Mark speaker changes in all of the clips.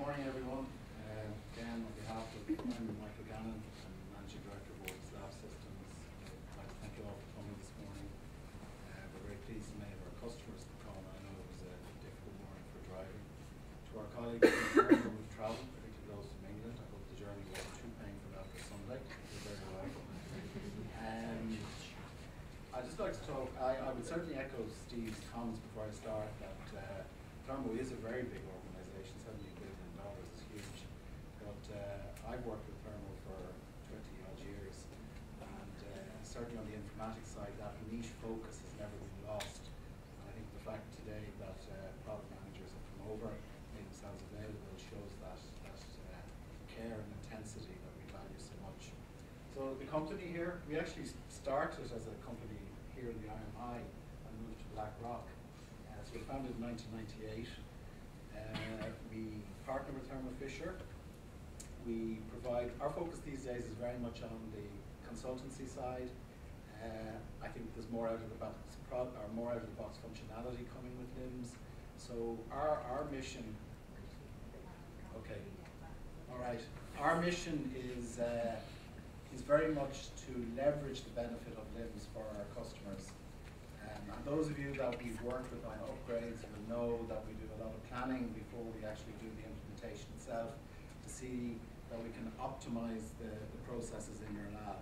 Speaker 1: morning, everyone. Again, on behalf of Michael Gannon, I'm Managing Director of Orbis Labsystems. I'd like to thank you all for coming this morning. We're very pleased that many of our customers could come. I know it was a difficult morning for driving. To our colleagues in Ireland who've travelled, particularly those from England, I hope the journey wasn't too painful after Sunday. You're very welcome. I'd just like to talk, I would certainly echo Steve's comments before I start that Thermo is a very big organisation, $70 billion is huge. But I've worked with Thermo for 20 odd years, and certainly on the informatics side, that niche focus has never been lost. And I think the fact today that product managers have come over, made themselves available, shows that care and intensity that we value so much. So the company here, we actually started as a company here in the IMI and moved to Blackrock. So we were founded in 1998. We partner with Thermo Fisher. We provide, our focus these days is very much on the consultancy side. I think there's more out of the box functionality coming with LIMS. So our mission, okay, all right. Our mission is very much to leverage the benefit of LIMS for our customers. And those of you that we've worked with on upgrades will know that we do a lot of planning before we actually do the implementation itself to see that we can optimize the processes in your lab.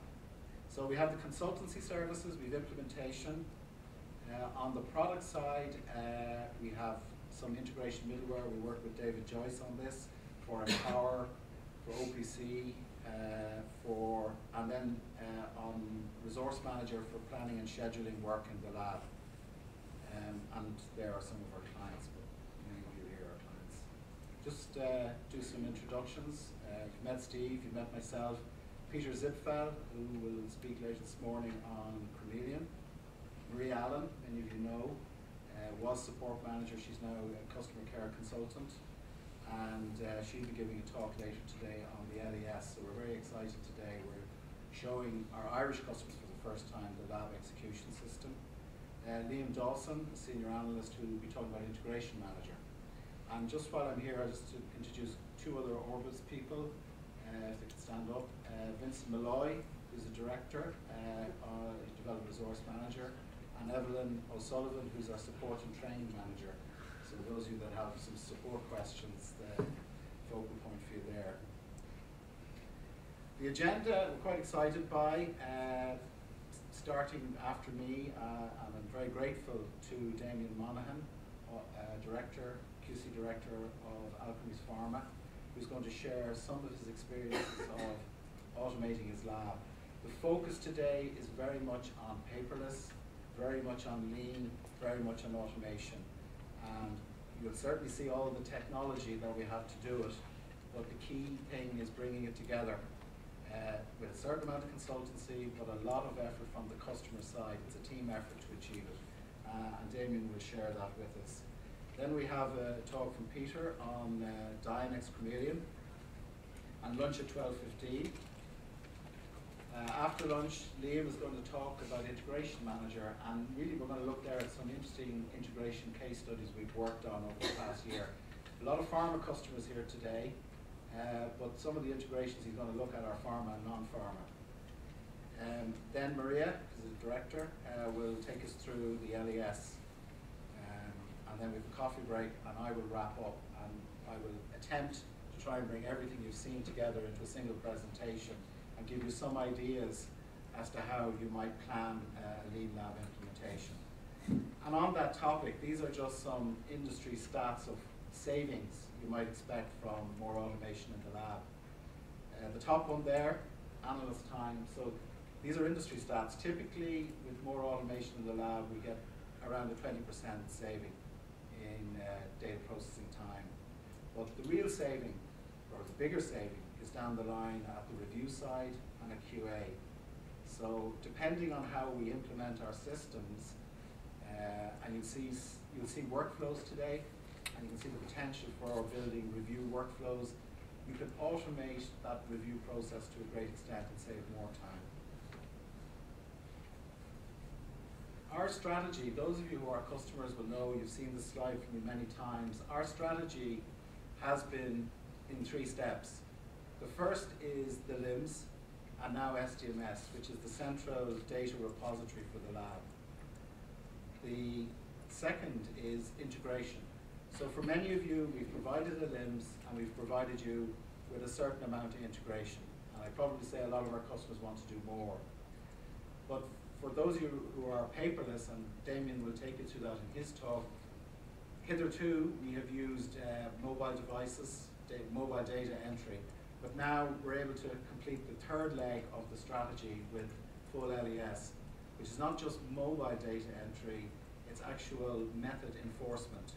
Speaker 1: So we have the consultancy services, we have implementation. On the product side, we have some integration middleware. We work with David Joyce on this for Empower, for OPC, and then on Resource Manager for planning and scheduling work in the lab. And there are some of our clients, but many of you here are clients. Just do some introductions. You've met Steve, you've met myself. Peter Zipfel, who will speak later this morning on Chameleon. Marie Allen, many of you know, was support manager. She's now a customer care consultant. And she'll be giving a talk later today on the LES. So we're very excited today. We're showing our Irish customers for the first time the lab execution system. Liam Dawson, a senior analyst, who will be talking about integration manager. And just while I'm here, I'll just to introduce two other Orbis people, if they could stand up. Vincent Malloy, who's a director, development resource manager, and Evelyn O'Sullivan, who's our support and training manager. So those of you that have some support questions, the focal point for you there. The agenda, we're quite excited by, starting after me, and I'm very grateful to Damien Monaghan, QC Director of Alchemy's Pharma, who's going to share some of his experiences of automating his lab. The focus today is very much on paperless, very much on lean, very much on automation. And you'll certainly see all of the technology that we have to do it, but the key thing is bringing it together with a certain amount of consultancy, but a lot of effort from the customer side. It's a team effort to achieve it, and Damien will share that with us. Then we have a talk from Peter on Dynex Chameleon, and lunch at 12:15. After lunch, Liam is going to talk about Integration Manager, and really we're going to look there at some interesting integration case studies we've worked on over the past year. A lot of pharma customers here today, but some of the integrations he's going to look at are pharma and non-pharma. Then Maria, who's the director, will take us through the LES, and then we have a coffee break, and I will wrap up, and I will attempt to try and bring everything you've seen together into a single presentation and give you some ideas as to how you might plan a lean lab implementation. And on that topic, these are just some industry stats of savings you might expect from more automation in the lab. The top one there, analyst time. So these are industry stats. Typically, with more automation in the lab, we get around a 20% saving in data processing time. But the real saving, or the bigger saving, is down the line at the review side and at QA. So depending on how we implement our systems, and you'll see workflows today, and you can see the potential for building review workflows. You can automate that review process to a great extent and save more time. Our strategy, those of you who are customers will know, you've seen this slide from me many times, our strategy has been in 3 steps. The first is the LIMS, and now SDMS, which is the central data repository for the lab. The second is integration. So for many of you, we've provided a LIMS and we've provided you with a certain amount of integration. And I'd probably say a lot of our customers want to do more. But for those of you who are paperless, and Damien will take you through that in his talk, hitherto we have used mobile devices, mobile data entry. But now we're able to complete the third leg of the strategy with full LES, which is not just mobile data entry, it's actual method enforcement.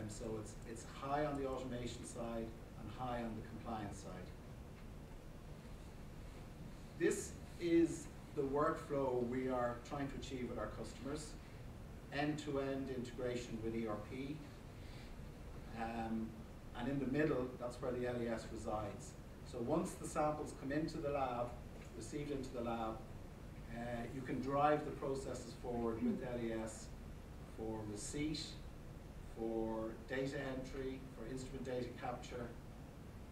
Speaker 1: So it's high on the automation side and high on the compliance side. This is the workflow we are trying to achieve with our customers. End-to-end integration with ERP. And in the middle, that's where the LES resides. So once the samples come into the lab, received into the lab, you can drive the processes forward with LES for receipt, for data entry, for instrument data capture,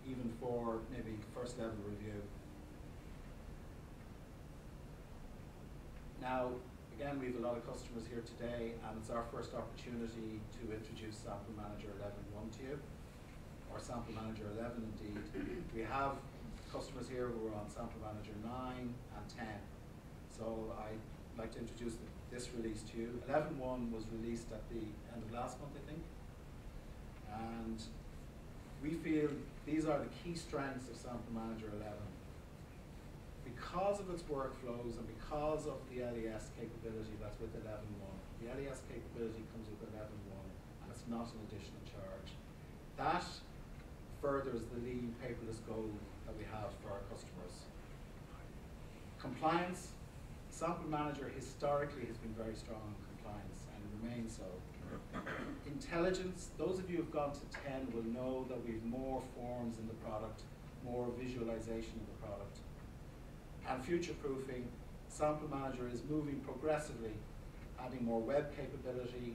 Speaker 1: even for maybe first level review. Now, again, we have a lot of customers here today, and it's our first opportunity to introduce Sample Manager 11.1 to you, or Sample Manager 11 indeed. We have customers here who are on Sample Manager 9 and 10. So I'd like to introduce this release to you. 11.1 was released at the end of last month, I think. And we feel these are the key strengths of Sample Manager 11. Because of its workflows and because of the LES capability that's with 11.1, the LES capability comes with 11.1, and it's not an additional charge. That furthers the lean paperless goal that we have for our customers. Compliance, Sample Manager historically has been very strong in compliance and remains so. Intelligence, those of you who've gone to 10 will know that we have more forms in the product, more visualization of the product. And future-proofing, Sample Manager is moving progressively, adding more web capability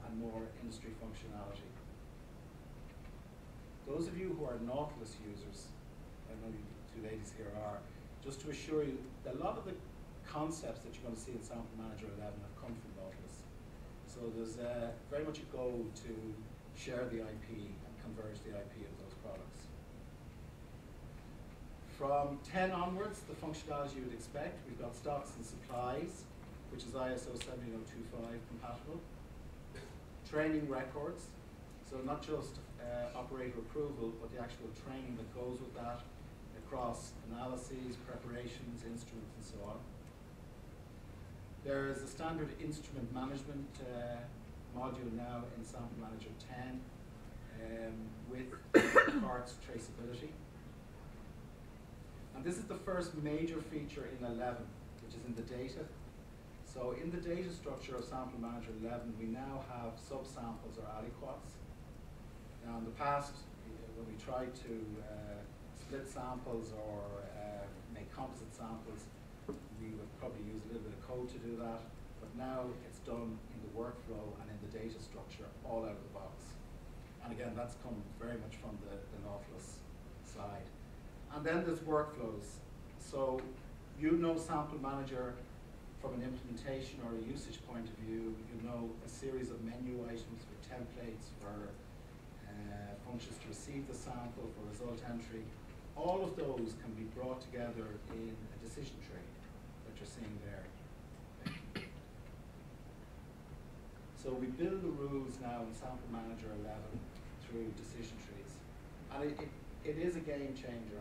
Speaker 1: and more industry functionality. Those of you who are Nautilus users, I know you 2 ladies here are, just to assure you that a lot of the concepts that you're going to see in Sample Manager 11 have come from Nautilus. So there's very much a goal to share the IP and converge the IP of those products. From 10 onwards, the functionality you would expect, we've got stocks and supplies, which is ISO 17025 compatible. Training records, so not just operator approval, but the actual training that goes with that across analyses, preparations, instruments, and so on. There is a standard instrument management module now in Sample Manager 10 with parts traceability. And this is the first major feature in 11, which is in the data. So in the data structure of Sample Manager 11, we now have subsamples or aliquots. Now in the past, when we tried to split samples or make composite samples, we would probably use a little bit of code to do that. But now it's done in the workflow and in the data structure all out of the box. And again, that's come very much from the Nautilus side. And then there's workflows. So you know Sample Manager from an implementation or a usage point of view. You know a series of menu items for templates, for functions to receive the sample, for result entry. All of those can be brought together in a decision tree that you're seeing there. So we build the rules now in Sample Manager 11 through decision trees. And it is a game changer.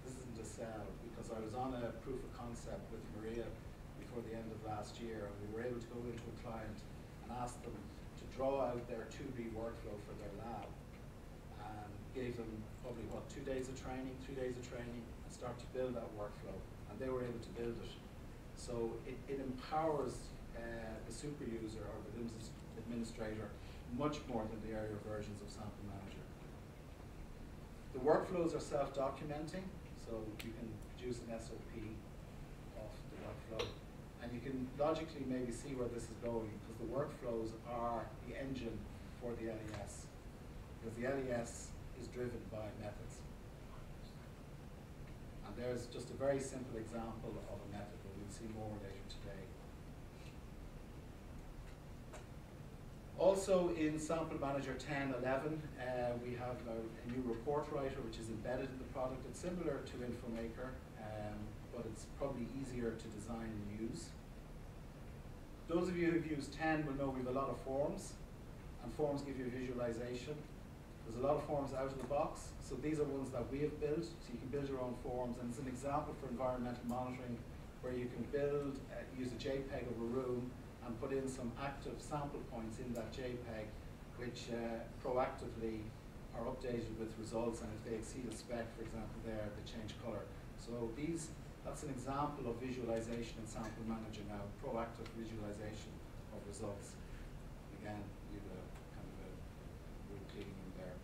Speaker 1: This isn't a sell, because I was on a proof of concept with Maria before the end of last year, and we were able to go into a client and ask them to draw out their 2B workflow for their lab, and gave them probably, 2 days of training, 3 days of training, and start to build that workflow. And they were able to build it. So it empowers the super user or the LIMS administrator much more than the earlier versions of Sample Manager. The workflows are self-documenting, so you can produce an SOP of the workflow. And you can logically maybe see where this is going, because the workflows are the engine for the LES. Because the LES is driven by methods. And there's just a very simple example of a method, but we'll see more later today. Also in Sample Manager 10.11, we have a new report writer which is embedded in the product. It's similar to InfoMaker, but it's probably easier to design and use. Those of you who've used 10 will know we have a lot of forms, and forms give you visualization. There's a lot of forms out of the box, so these are ones that we have built, so you can build your own forms, and it's an example for environmental monitoring where you can build, use a JPEG of a room and put in some active sample points in that JPEG, which proactively are updated with results, and if they exceed a spec, for example, there, they change color. So that's an example of visualization in Sample Manager now, proactive visualization of results. Again, you have a kind of a root cleaning in there.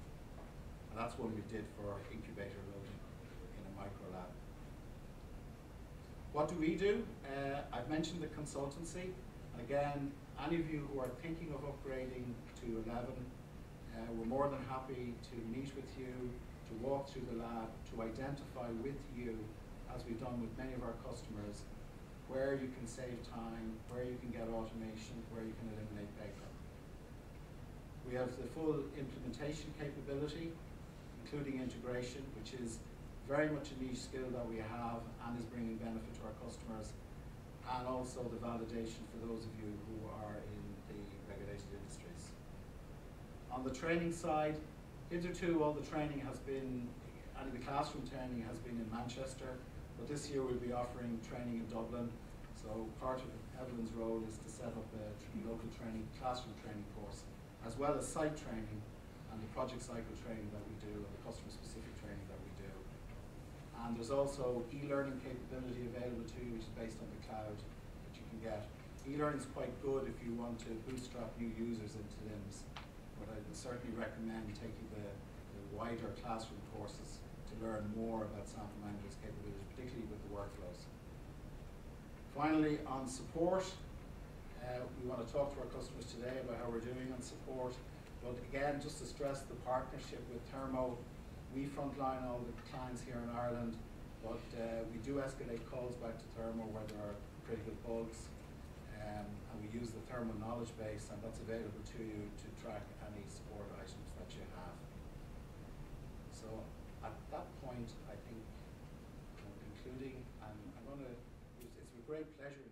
Speaker 1: And that's one we did for incubator loading in a micro lab. What do we do? I've mentioned the consultancy. Again, any of you who are thinking of upgrading to 11, we're more than happy to meet with you, to walk through the lab, to identify with you, as we've done with many of our customers, where you can save time, where you can get automation, where you can eliminate paper. We have the full implementation capability, including integration, which is very much a niche skill that we have and is bringing benefit to our customers, and also the validation for those of you who are in the regulated industries. On the training side, hitherto all the training has been, and the classroom training has been in Manchester, but this year we'll be offering training in Dublin. So part of Evelyn's role is to set up a local training, classroom training course, as well as site training and the project cycle training that we do, and the customer specific training that we do. And there's also e-learning capability available to you, which is based on the cloud that you can get. E-learning is quite good if you want to bootstrap new users into LIMS, but I would certainly recommend taking the wider classroom courses to learn more about Sample Manager's capabilities, particularly with the workflows. Finally, on support, we want to talk to our customers today about how we're doing on support. But again, just to stress the partnership with Thermo, we frontline all the clients here in Ireland, but we do escalate calls back to Thermo where there are critical bugs, and we use the Thermo knowledge base, and that's available to you to track any support items that you have. So at that point, I think I'm concluding, and I'm going to, it's with great pleasure